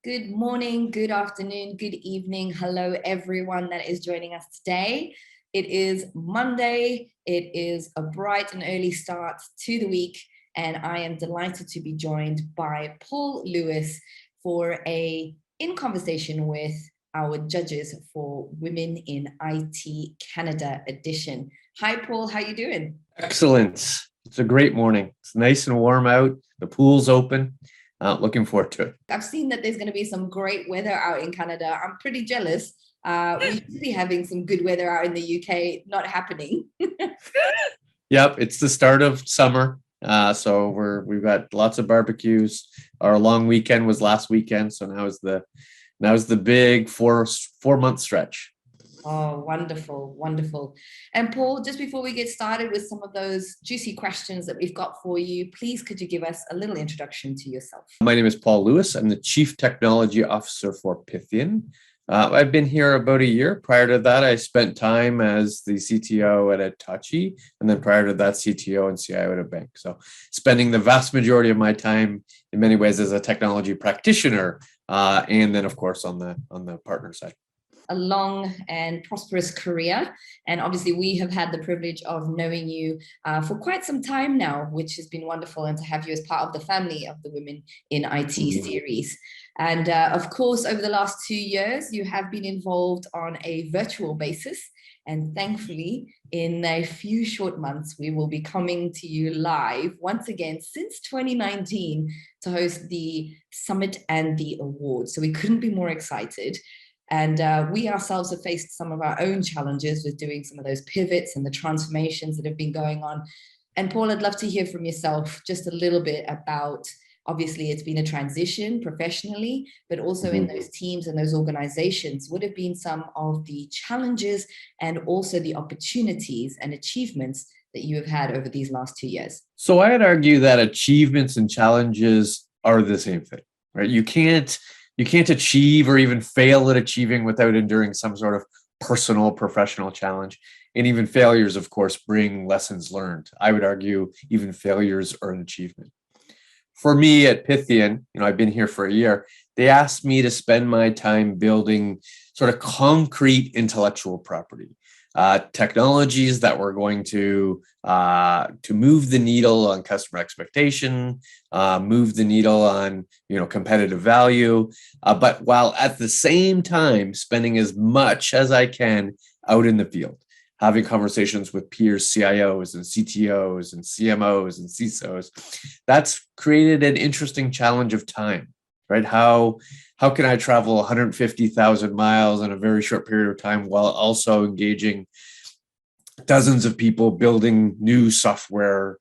Good morning, good afternoon, good evening. Hello, everyone that is joining us today. It is Monday. It is a bright and early start to the week, and I am delighted to be joined by Paul Lewis for in conversation with our judges for Women in IT Canada edition. Hi, Paul. How you doing? Excellent. It's a great morning. It's nice and warm out. The pool's open. Looking forward to it. I've seen that there's going to be some great weather out in Canada. I'm pretty jealous. We should be having some good weather out in the UK, not happening. Yep, it's the start of summer. So we've got lots of barbecues. Our long weekend was last weekend, so now is the big 4-month stretch. Oh, wonderful, wonderful. And Paul, just before we get started with some of those juicy questions that we've got for you, please could you give us a little introduction to yourself? My name is Paul Lewis. I'm the Chief Technology Officer for Pythian. I've been here about a year. Prior to that, I spent time as the CTO at Hitachi, and then prior to that, CTO and CIO at a bank. So spending the vast majority of my time in many ways as a technology practitioner, and then of course on the partner side. A long and prosperous career. And obviously we have had the privilege of knowing you for quite some time now, which has been wonderful, and to have you as part of the family of the Women in IT series. And of course, over the last 2 years, you have been involved on a virtual basis. And thankfully, in a few short months, we will be coming to you live once again since 2019 to host the summit and the awards. So we couldn't be more excited. And we ourselves have faced some of our own challenges with doing some of those pivots and the transformations that have been going on. And Paul, I'd love to hear from yourself just a little bit about, obviously it's been a transition professionally, but also in those teams and those organizations, what have been some of the challenges and also the opportunities and achievements that you have had over these last 2 years? So I'd argue that achievements and challenges are the same thing, right? You can't achieve or even fail at achieving without enduring some sort of personal, professional challenge. And even failures, of course, bring lessons learned. I would argue even failures are an achievement. For me at Pythian, I've been here for a year. They asked me to spend my time building sort of concrete intellectual property, technologies that were going to move the needle on customer expectation, move the needle on competitive value, but while at the same time spending as much as I can out in the field, having conversations with peers, CIOs and CTOs and CMOs and CISOs. That's created an interesting challenge of time, right? How can I travel 150,000 miles in a very short period of time while also engaging dozens of people building new software,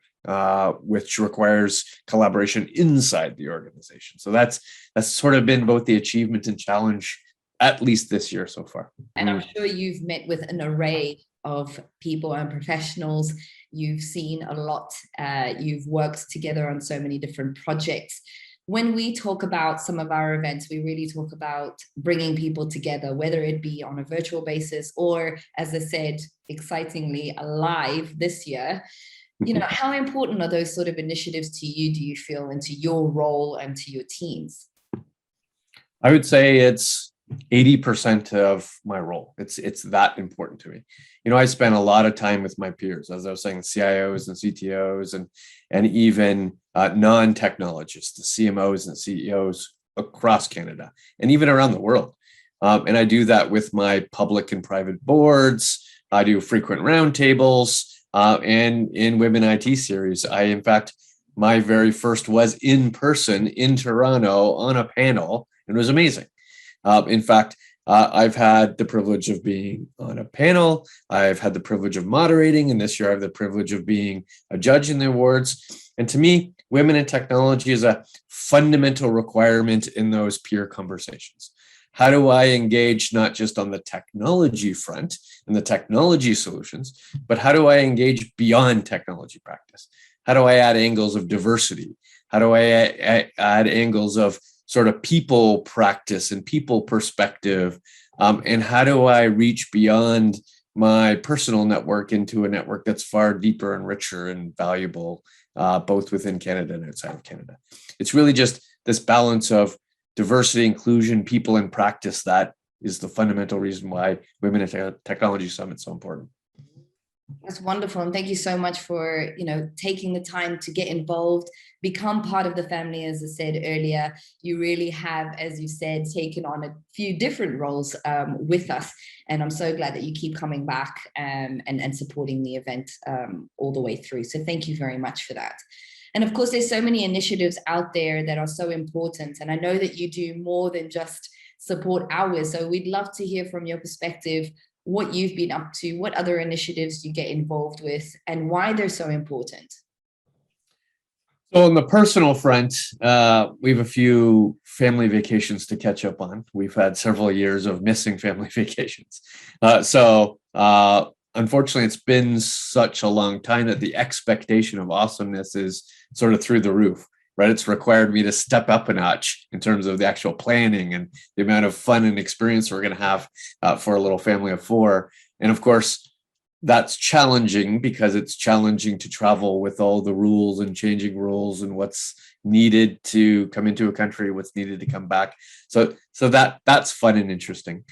which requires collaboration inside the organization? So that's sort of been both the achievement and challenge, at least this year so far. And I'm sure you've met with an array of people and professionals. You've seen a lot. You've worked together on so many different projects. When we talk about some of our events, we really talk about bringing people together, whether it be on a virtual basis or, as I said, excitingly, live this year. How important are those sort of initiatives to you, do you feel, and to your role and to your teams? I would say it's 80% of my role. It's that important to me. I spend a lot of time with my peers, as I was saying, CIOs and CTOs and even non-technologists, the CMOs and CEOs across Canada and even around the world. And I do that with my public and private boards. I do frequent roundtables and in Women IT series. In fact, my very first was in person in Toronto on a panel, and it was amazing. In fact, I've had the privilege of being on a panel. I've had the privilege of moderating, and this year I have the privilege of being a judge in the awards. And to me, women in technology is a fundamental requirement in those peer conversations. How do I engage not just on the technology front and the technology solutions, but how do I engage beyond technology practice? How do I add angles of diversity? How do I add angles of sort of people practice and people perspective? And how do I reach beyond my personal network into a network that's far deeper and richer and valuable, both within Canada and outside of Canada? It's really just this balance of diversity, inclusion, people in practice, that is the fundamental reason why Women in Technology Summit is so important. That's wonderful. And thank you so much for, taking the time to get involved, become part of the family. As I said earlier, you really have, as you said, taken on a few different roles with us. And I'm so glad that you keep coming back and supporting the event all the way through. So thank you very much for that. And of course, there's so many initiatives out there that are so important. And I know that you do more than just support ours. So we'd love to hear from your perspective what you've been up to, what other initiatives you get involved with, and why they're so important. So on the personal front, we have a few family vacations to catch up on. We've had several years of missing family vacations. Unfortunately, it's been such a long time that the expectation of awesomeness is sort of through the roof, right? It's required me to step up a notch in terms of the actual planning and the amount of fun and experience we're going to have for a little family of four. And of course, that's challenging because it's challenging to travel with all the rules and changing rules and what's needed to come into a country, what's needed to come back. So that's fun and interesting.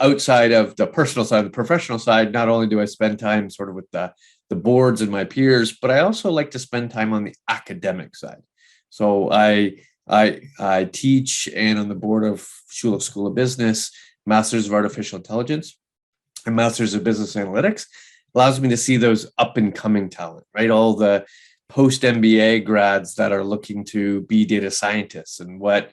Outside of the personal side, the professional side, not only do I spend time sort of with the boards and my peers, but I also like to spend time on the academic side. So I teach and on the board of Schulich School of Business, Masters of Artificial Intelligence and Masters of Business Analytics. Allows me to see those up and coming talent, right? All the post MBA grads that are looking to be data scientists and what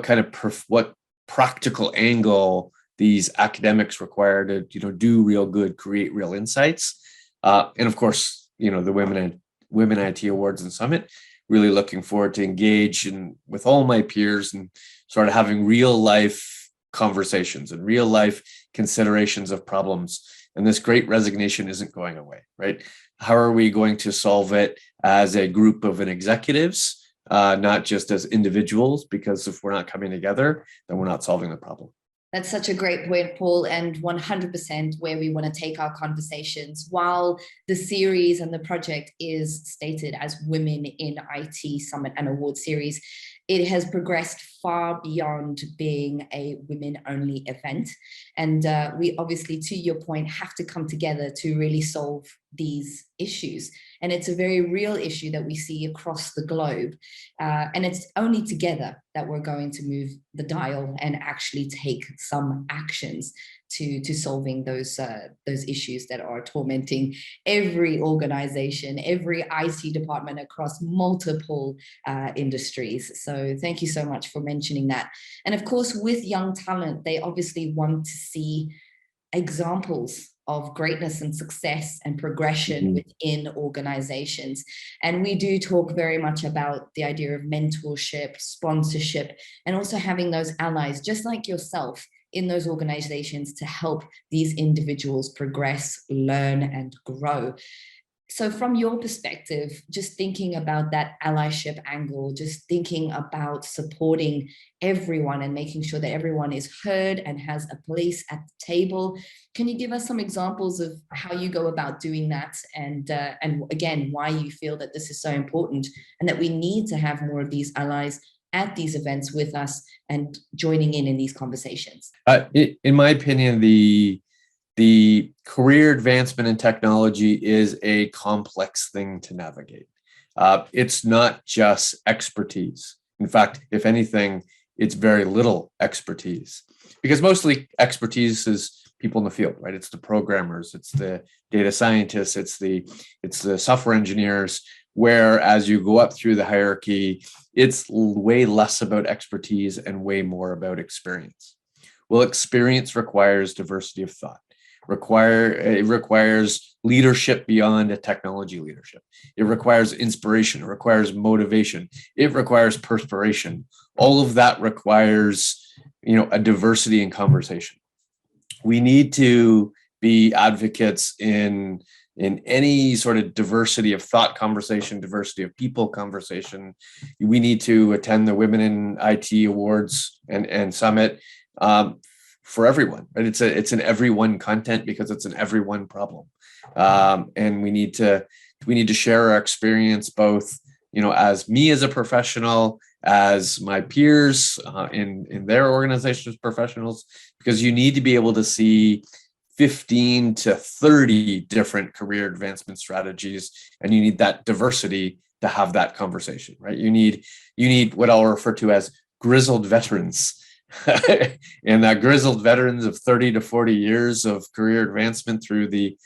kind of what practical angle these academics require to do real good, create real insights. And of course, the Women IT Awards and Summit, really looking forward to engage with all my peers and sort of having real life conversations and real life considerations of problems. And this great resignation isn't going away, right? How are we going to solve it as a group of executives, not just as individuals? Because if we're not coming together, then we're not solving the problem. That's such a great point, Paul, and 100% where we want to take our conversations. While the series and the project is stated as Women in IT Summit and Award Series, it has progressed far beyond being a women-only event. And we obviously, to your point, have to come together to really solve these issues. And it's a very real issue that we see across the globe. And it's only together that we're going to move the dial and actually take some actions to solving those issues that are tormenting every organization, every IT department across multiple industries. So thank you so much for mentioning that. And of course, with young talent, they obviously want to see examples of greatness and success and progression within organizations. And we do talk very much about the idea of mentorship, sponsorship, and also having those allies, just like yourself, in those organizations to help these individuals progress, learn, and grow. So from your perspective, just thinking about that allyship angle, just thinking about supporting everyone and making sure that everyone is heard and has a place at the table, can you give us some examples of how you go about doing that? And again, why you feel that this is so important and that we need to have more of these allies at these events with us and joining in these conversations? In my opinion, the career advancement in technology is a complex thing to navigate. It's not just expertise. In fact, if anything, it's very little expertise, because mostly expertise is people in the field, right? It's the programmers, it's the data scientists, it's the software engineers, where as you go up through the hierarchy, it's way less about expertise and way more about experience. Well, experience requires diversity of thought. It requires leadership beyond a technology leadership. It requires inspiration. It requires motivation. It requires perspiration. All of that requires, a diversity in conversation. We need to be advocates in any sort of diversity of thought conversation, diversity of people conversation. We need to attend the Women in IT Awards and Summit for everyone, right? It's an everyone content because it's an everyone problem, and we need to share our experience both, as me as a professional, as my peers in their organizations, professionals, because you need to be able to see 15 to 30 different career advancement strategies, and you need that diversity to have that conversation, right? You need what I'll refer to as grizzled veterans. And that grizzled veterans of 30 to 40 years of career advancement through the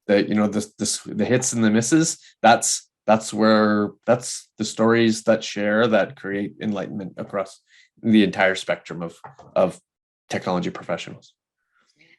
hits and the misses. That's the stories that share, that create enlightenment across the entire spectrum of technology professionals.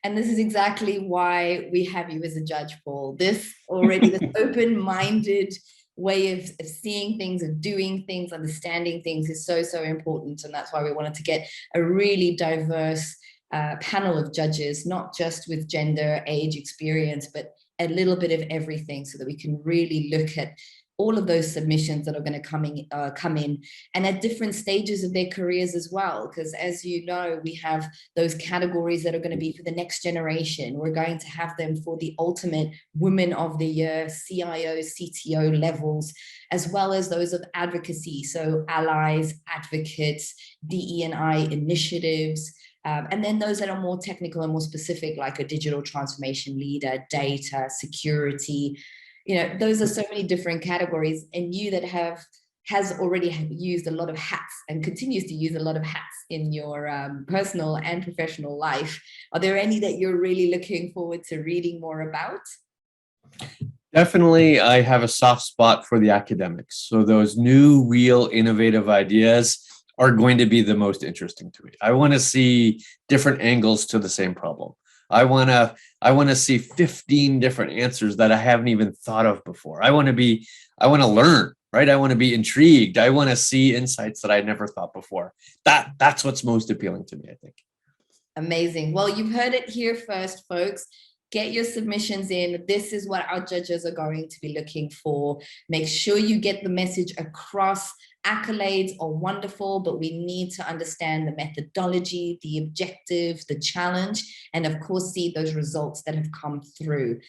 And this is exactly why we have you as a judge, Paul. This open-minded way of seeing things, of doing things, understanding things is so, so important. And that's why we wanted to get a really diverse panel of judges, not just with gender, age, experience, but a little bit of everything, so that we can really look at all of those submissions that are going to come in and at different stages of their careers as well. Because as you know, we have those categories that are going to be for the next generation. We're going to have them for the ultimate Women of the Year, CIO, CTO levels, as well as those of advocacy. So allies, advocates, DE&I initiatives, and then those that are more technical and more specific, like a digital transformation leader, data, security. Those are so many different categories, and you that has already used a lot of hats and continues to use a lot of hats in your personal and professional life. Are there any that you're really looking forward to reading more about? Definitely, I have a soft spot for the academics. So those new, real, innovative ideas are going to be the most interesting to me. I want to see different angles to the same problem. I want to see 15 different answers that I haven't even thought of before. I want to learn, right? I want to be intrigued. I want to see insights that I never thought before. That's what's most appealing to me, I think. Amazing. Well, you've heard it here first, folks. Get your submissions in. This is what our judges are going to be looking for. Make sure you get the message across. Accolades are wonderful, but we need to understand the methodology, the objective, the challenge, and of course, see those results that have come through.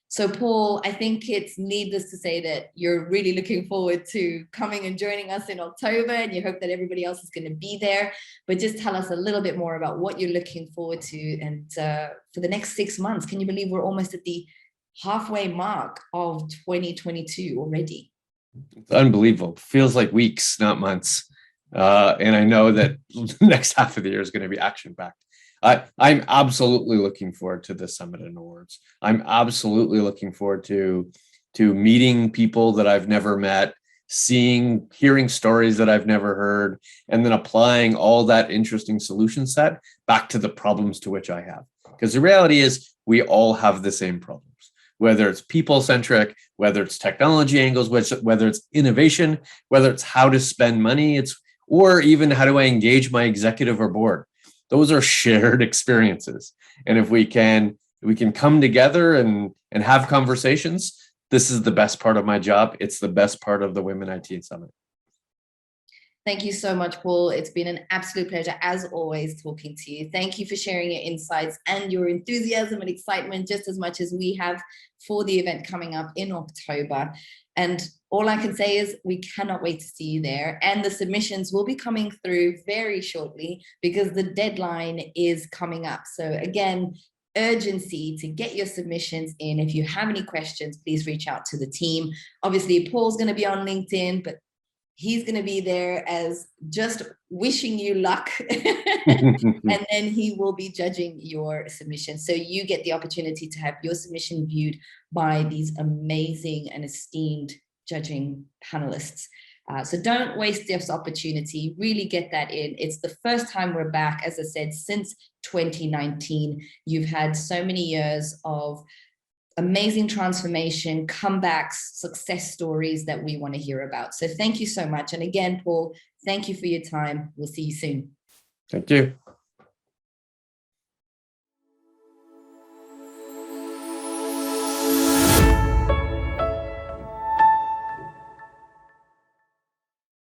So Paul, I think it's needless to say that you're really looking forward to coming and joining us in October, and you hope that everybody else is going to be there. But just tell us a little bit more about what you're looking forward to. And for the next 6 months, can you believe we're almost at the halfway mark of 2022 already? It's unbelievable. Feels like weeks, not months. And I know that the next half of the year is going to be action-packed. I'm absolutely looking forward to the Summit and Awards. I'm absolutely looking forward to meeting people that I've never met, hearing stories that I've never heard, and then applying all that interesting solution set back to the problems to which I have. Because the reality is we all have the same problems. Whether it's people-centric, whether it's technology angles, whether it's innovation, whether it's how to spend money, or even how do I engage my executive or board. Those are shared experiences. And if we can come together and have conversations, this is the best part of my job. It's the best part of the Women IT Summit. Thank you so much, Paul. It's been an absolute pleasure, as always, talking to you. Thank you for sharing your insights and your enthusiasm and excitement, just as much as we have for the event coming up in October. And all I can say is we cannot wait to see you there. And the submissions will be coming through very shortly because the deadline is coming up. So again, urgency to get your submissions in. If you have any questions, please reach out to the team. Obviously, Paul's going to be on LinkedIn, but he's going to be there as just wishing you luck. And then he will be judging your submission. So you get the opportunity to have your submission viewed by these amazing and esteemed judging panelists. So don't waste this opportunity. Really get that in. It's the first time we're back, as I said, since 2019. You've had so many years of amazing transformation, comebacks, success stories that we want to hear about. So thank you so much. And again, Paul, thank you for your time. We'll see you soon. Thank you.